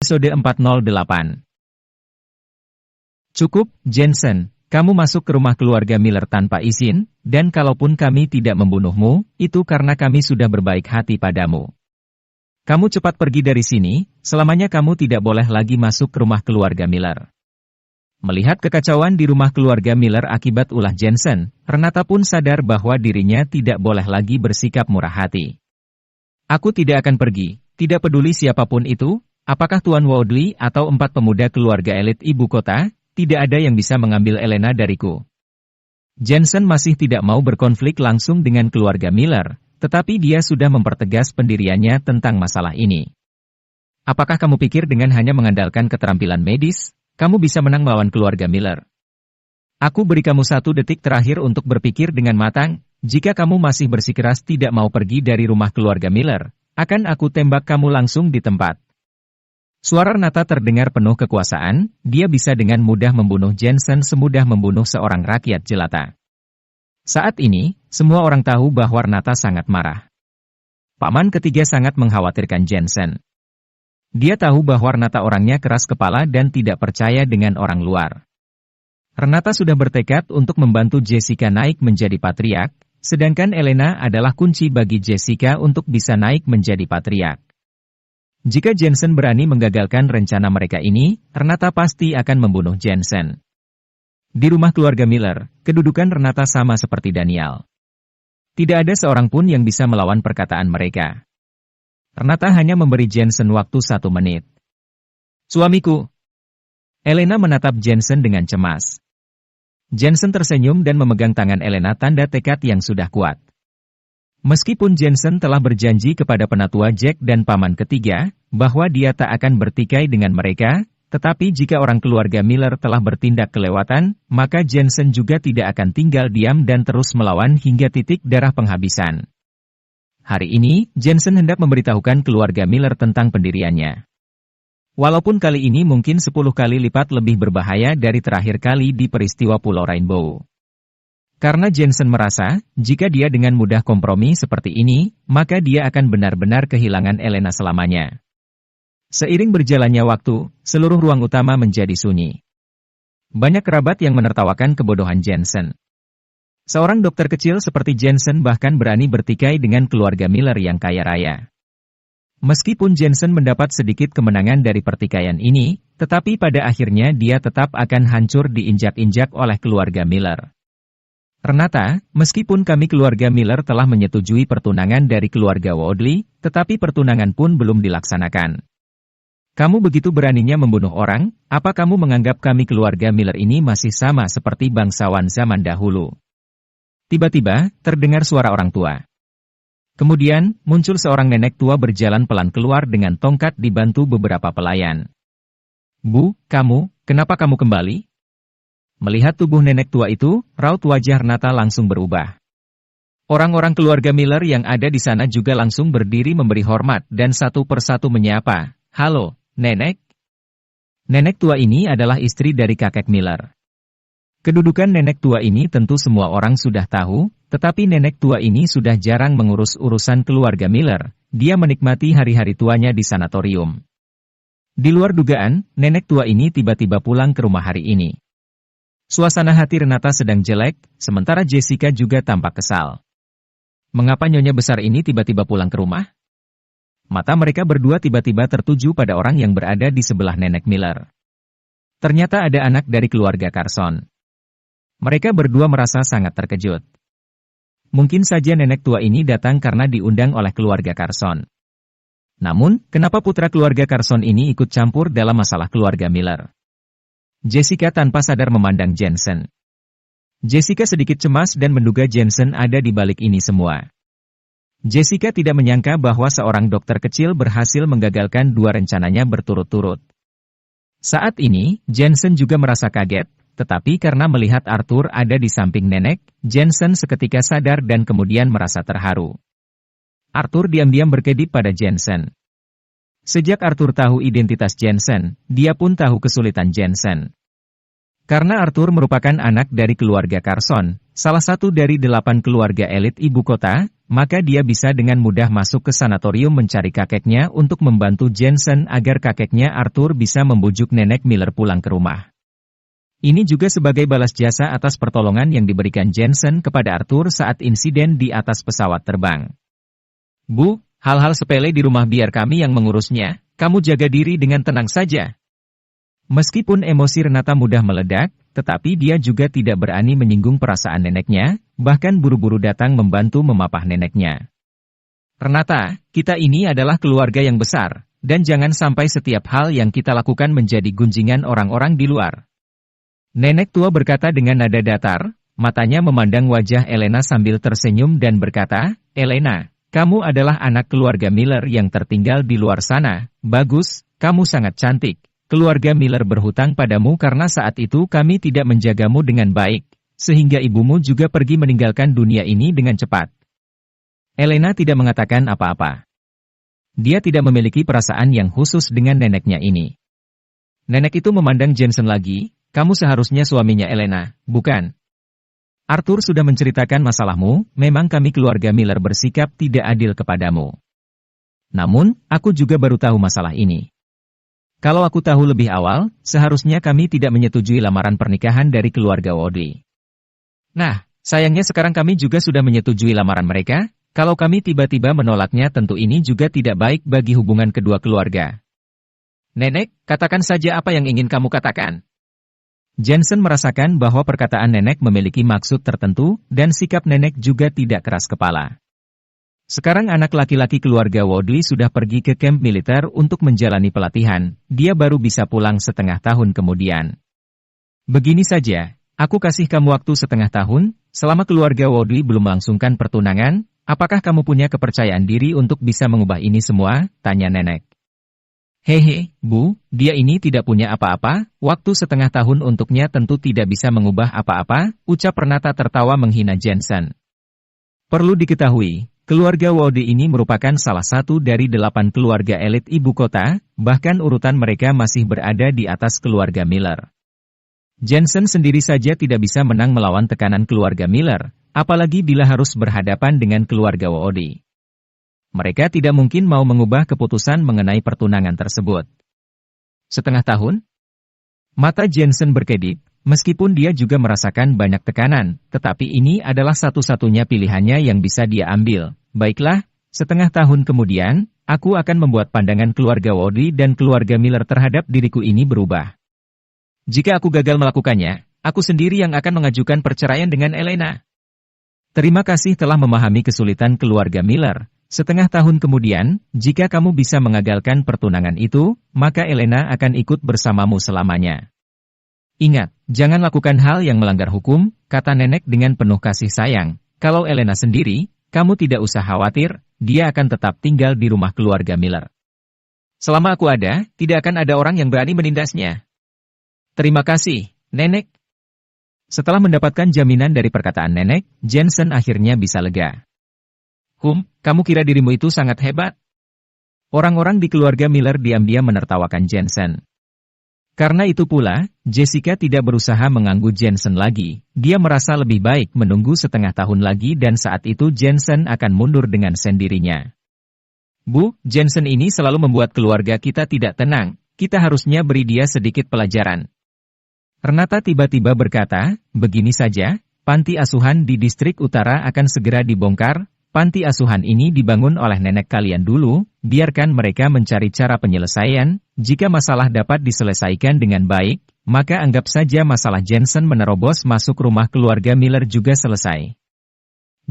Episode 408. Cukup, Jensen, kamu masuk ke rumah keluarga Miller tanpa izin, dan kalaupun kami tidak membunuhmu, itu karena kami sudah berbaik hati padamu. Kamu cepat pergi dari sini, selamanya kamu tidak boleh lagi masuk ke rumah keluarga Miller. Melihat kekacauan di rumah keluarga Miller akibat ulah Jensen, Renata pun sadar bahwa dirinya tidak boleh lagi bersikap murah hati. Aku tidak akan pergi, tidak peduli siapapun itu. Apakah Tuan Woodley atau 4 pemuda keluarga elit ibu kota, tidak ada yang bisa mengambil Elena dariku. Jensen masih tidak mau berkonflik langsung dengan keluarga Miller, tetapi dia sudah mempertegas pendiriannya tentang masalah ini. Apakah kamu pikir dengan hanya mengandalkan keterampilan medis, kamu bisa menang melawan keluarga Miller? Aku beri kamu 1 detik terakhir untuk berpikir dengan matang, jika kamu masih bersikeras tidak mau pergi dari rumah keluarga Miller, akan aku tembak kamu langsung di tempat. Suara Renata terdengar penuh kekuasaan, dia bisa dengan mudah membunuh Jensen semudah membunuh seorang rakyat jelata. Saat ini, semua orang tahu bahwa Renata sangat marah. Paman ketiga sangat mengkhawatirkan Jensen. Dia tahu bahwa Renata orangnya keras kepala dan tidak percaya dengan orang luar. Renata sudah bertekad untuk membantu Jessica naik menjadi patriark, sedangkan Elena adalah kunci bagi Jessica untuk bisa naik menjadi patriark. Jika Jensen berani menggagalkan rencana mereka ini, Renata pasti akan membunuh Jensen. Di rumah keluarga Miller, kedudukan Renata sama seperti Daniel. Tidak ada seorang pun yang bisa melawan perkataan mereka. Renata hanya memberi Jensen waktu 1 menit. Suamiku. Elena menatap Jensen dengan cemas. Jensen tersenyum dan memegang tangan Elena tanda tekad yang sudah kuat. Meskipun Jensen telah berjanji kepada penatua Jack dan paman ketiga, bahwa dia tak akan bertikai dengan mereka, tetapi jika orang keluarga Miller telah bertindak kelewatan, maka Jensen juga tidak akan tinggal diam dan terus melawan hingga titik darah penghabisan. Hari ini, Jensen hendak memberitahukan keluarga Miller tentang pendiriannya. Walaupun kali ini mungkin 10 kali lipat lebih berbahaya dari terakhir kali di peristiwa Pulau Rainbow. Karena Jensen merasa, jika dia dengan mudah kompromi seperti ini, maka dia akan benar-benar kehilangan Elena selamanya. Seiring berjalannya waktu, seluruh ruang utama menjadi sunyi. Banyak kerabat yang menertawakan kebodohan Jensen. Seorang dokter kecil seperti Jensen bahkan berani bertikai dengan keluarga Miller yang kaya raya. Meskipun Jensen mendapat sedikit kemenangan dari pertikaian ini, tetapi pada akhirnya dia tetap akan hancur diinjak-injak oleh keluarga Miller. Renata, meskipun kami keluarga Miller telah menyetujui pertunangan dari keluarga Woodley, tetapi pertunangan pun belum dilaksanakan. Kamu begitu beraninya membunuh orang, apa kamu menganggap kami keluarga Miller ini masih sama seperti bangsawan zaman dahulu? Tiba-tiba, terdengar suara orang tua. Kemudian, muncul seorang nenek tua berjalan pelan keluar dengan tongkat dibantu beberapa pelayan. Bu, kamu, kenapa kamu kembali? Melihat tubuh nenek tua itu, raut wajah Renata langsung berubah. Orang-orang keluarga Miller yang ada di sana juga langsung berdiri memberi hormat dan satu persatu menyapa, "Halo, Nenek." Nenek tua ini adalah istri dari kakek Miller. Kedudukan nenek tua ini tentu semua orang sudah tahu, tetapi nenek tua ini sudah jarang mengurus urusan keluarga Miller, dia menikmati hari-hari tuanya di sanatorium. Di luar dugaan, nenek tua ini tiba-tiba pulang ke rumah hari ini. Suasana hati Renata sedang jelek, sementara Jessica juga tampak kesal. Mengapa nyonya besar ini tiba-tiba pulang ke rumah? Mata mereka berdua tiba-tiba tertuju pada orang yang berada di sebelah nenek Miller. Ternyata ada anak dari keluarga Carson. Mereka berdua merasa sangat terkejut. Mungkin saja nenek tua ini datang karena diundang oleh keluarga Carson. Namun, kenapa putra keluarga Carson ini ikut campur dalam masalah keluarga Miller? Jessica tanpa sadar memandang Jensen. Jessica sedikit cemas dan menduga Jensen ada di balik ini semua. Jessica tidak menyangka bahwa seorang dokter kecil berhasil menggagalkan 2 rencananya berturut-turut. Saat ini, Jensen juga merasa kaget, tetapi karena melihat Arthur ada di samping nenek, Jensen seketika sadar dan kemudian merasa terharu. Arthur diam-diam berkedip pada Jensen. Sejak Arthur tahu identitas Jensen, dia pun tahu kesulitan Jensen. Karena Arthur merupakan anak dari keluarga Carson, salah satu dari 8 keluarga elit ibu kota, maka dia bisa dengan mudah masuk ke sanatorium mencari kakeknya untuk membantu Jensen agar kakeknya Arthur bisa membujuk Nenek Miller pulang ke rumah. Ini juga sebagai balas jasa atas pertolongan yang diberikan Jensen kepada Arthur saat insiden di atas pesawat terbang. Bu, hal-hal sepele di rumah biar kami yang mengurusnya, kamu jaga diri dengan tenang saja. Meskipun emosi Renata mudah meledak, tetapi dia juga tidak berani menyinggung perasaan neneknya, bahkan buru-buru datang membantu memapah neneknya. Renata, kita ini adalah keluarga yang besar, dan jangan sampai setiap hal yang kita lakukan menjadi gunjingan orang-orang di luar. Nenek tua berkata dengan nada datar, matanya memandang wajah Elena sambil tersenyum dan berkata, Elena, kamu adalah anak keluarga Miller yang tertinggal di luar sana, bagus, kamu sangat cantik. Keluarga Miller berhutang padamu karena saat itu kami tidak menjagamu dengan baik, sehingga ibumu juga pergi meninggalkan dunia ini dengan cepat. Elena tidak mengatakan apa-apa. Dia tidak memiliki perasaan yang khusus dengan neneknya ini. Nenek itu memandang Jensen lagi. Kamu seharusnya suaminya Elena, bukan? Arthur sudah menceritakan masalahmu, memang kami keluarga Miller bersikap tidak adil kepadamu. Namun, aku juga baru tahu masalah ini. Kalau aku tahu lebih awal, seharusnya kami tidak menyetujui lamaran pernikahan dari keluarga Woodley. Nah, sayangnya sekarang kami juga sudah menyetujui lamaran mereka, kalau kami tiba-tiba menolaknya tentu ini juga tidak baik bagi hubungan kedua keluarga. Nenek, katakan saja apa yang ingin kamu katakan. Jensen merasakan bahwa perkataan nenek memiliki maksud tertentu, dan sikap nenek juga tidak keras kepala. Sekarang anak laki-laki keluarga Woodley sudah pergi ke kamp militer untuk menjalani pelatihan, dia baru bisa pulang setengah tahun kemudian. Begini saja, aku kasih kamu waktu setengah tahun, selama keluarga Woodley belum melangsungkan pertunangan, apakah kamu punya kepercayaan diri untuk bisa mengubah ini semua? Tanya nenek. Hehe, Bu, dia ini tidak punya apa-apa, waktu setengah tahun untuknya tentu tidak bisa mengubah apa-apa, ucap Renata tertawa menghina Jensen. Perlu diketahui, keluarga Woodley ini merupakan salah satu dari 8 keluarga elit ibu kota, bahkan urutan mereka masih berada di atas keluarga Miller. Jensen sendiri saja tidak bisa menang melawan tekanan keluarga Miller, apalagi bila harus berhadapan dengan keluarga Woodley. Mereka tidak mungkin mau mengubah keputusan mengenai pertunangan tersebut. Setengah tahun? Mata Jensen berkedip, meskipun dia juga merasakan banyak tekanan, tetapi ini adalah satu-satunya pilihannya yang bisa dia ambil. Baiklah, setengah tahun kemudian, aku akan membuat pandangan keluarga Woodley dan keluarga Miller terhadap diriku ini berubah. Jika aku gagal melakukannya, aku sendiri yang akan mengajukan perceraian dengan Elena. Terima kasih telah memahami kesulitan keluarga Miller. Setengah tahun kemudian, jika kamu bisa mengagalkan pertunangan itu, maka Elena akan ikut bersamamu selamanya. Ingat, jangan lakukan hal yang melanggar hukum, kata nenek dengan penuh kasih sayang. Kalau Elena sendiri, kamu tidak usah khawatir, dia akan tetap tinggal di rumah keluarga Miller. Selama aku ada, tidak akan ada orang yang berani menindasnya. Terima kasih, nenek. Setelah mendapatkan jaminan dari perkataan nenek, Jensen akhirnya bisa lega. Kamu kira dirimu itu sangat hebat? Orang-orang di keluarga Miller diam-diam menertawakan Jensen. Karena itu pula, Jessica tidak berusaha mengganggu Jensen lagi. Dia merasa lebih baik menunggu setengah tahun lagi dan saat itu Jensen akan mundur dengan sendirinya. Bu, Jensen ini selalu membuat keluarga kita tidak tenang. Kita harusnya beri dia sedikit pelajaran. Renata tiba-tiba berkata, begini saja, panti asuhan di distrik utara akan segera dibongkar. Panti asuhan ini dibangun oleh nenek kalian dulu, biarkan mereka mencari cara penyelesaian, jika masalah dapat diselesaikan dengan baik, maka anggap saja masalah Jensen menerobos masuk rumah keluarga Miller juga selesai.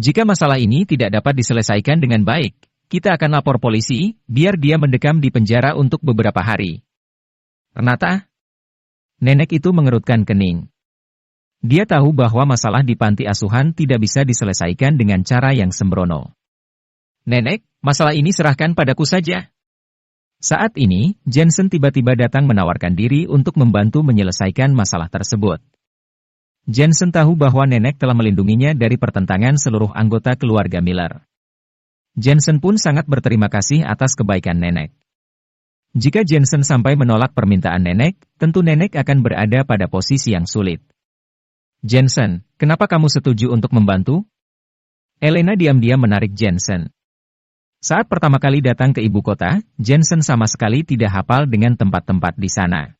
Jika masalah ini tidak dapat diselesaikan dengan baik, kita akan lapor polisi, biar dia mendekam di penjara untuk beberapa hari. Renata? Nenek itu mengerutkan kening. Dia tahu bahwa masalah di panti asuhan tidak bisa diselesaikan dengan cara yang sembrono. Nenek, masalah ini serahkan padaku saja. Saat ini, Jensen tiba-tiba datang menawarkan diri untuk membantu menyelesaikan masalah tersebut. Jensen tahu bahwa nenek telah melindunginya dari pertentangan seluruh anggota keluarga Miller. Jensen pun sangat berterima kasih atas kebaikan nenek. Jika Jensen sampai menolak permintaan nenek, tentu nenek akan berada pada posisi yang sulit. Jensen, kenapa kamu setuju untuk membantu? Elena diam-diam menarik Jensen. Saat pertama kali datang ke ibu kota, Jensen sama sekali tidak hafal dengan tempat-tempat di sana.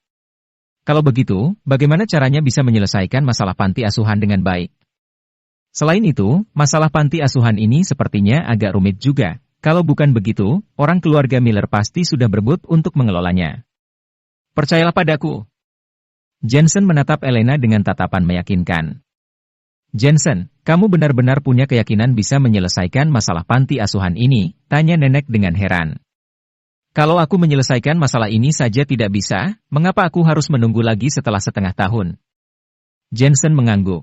Kalau begitu, bagaimana caranya bisa menyelesaikan masalah panti asuhan dengan baik? Selain itu, masalah panti asuhan ini sepertinya agak rumit juga. Kalau bukan begitu, orang keluarga Miller pasti sudah berebut untuk mengelolanya. Percayalah padaku. Jensen menatap Elena dengan tatapan meyakinkan. Jensen, kamu benar-benar punya keyakinan bisa menyelesaikan masalah panti asuhan ini? Tanya nenek dengan heran. Kalau aku menyelesaikan masalah ini saja tidak bisa, mengapa aku harus menunggu lagi setelah setengah tahun? Jensen mengangguk.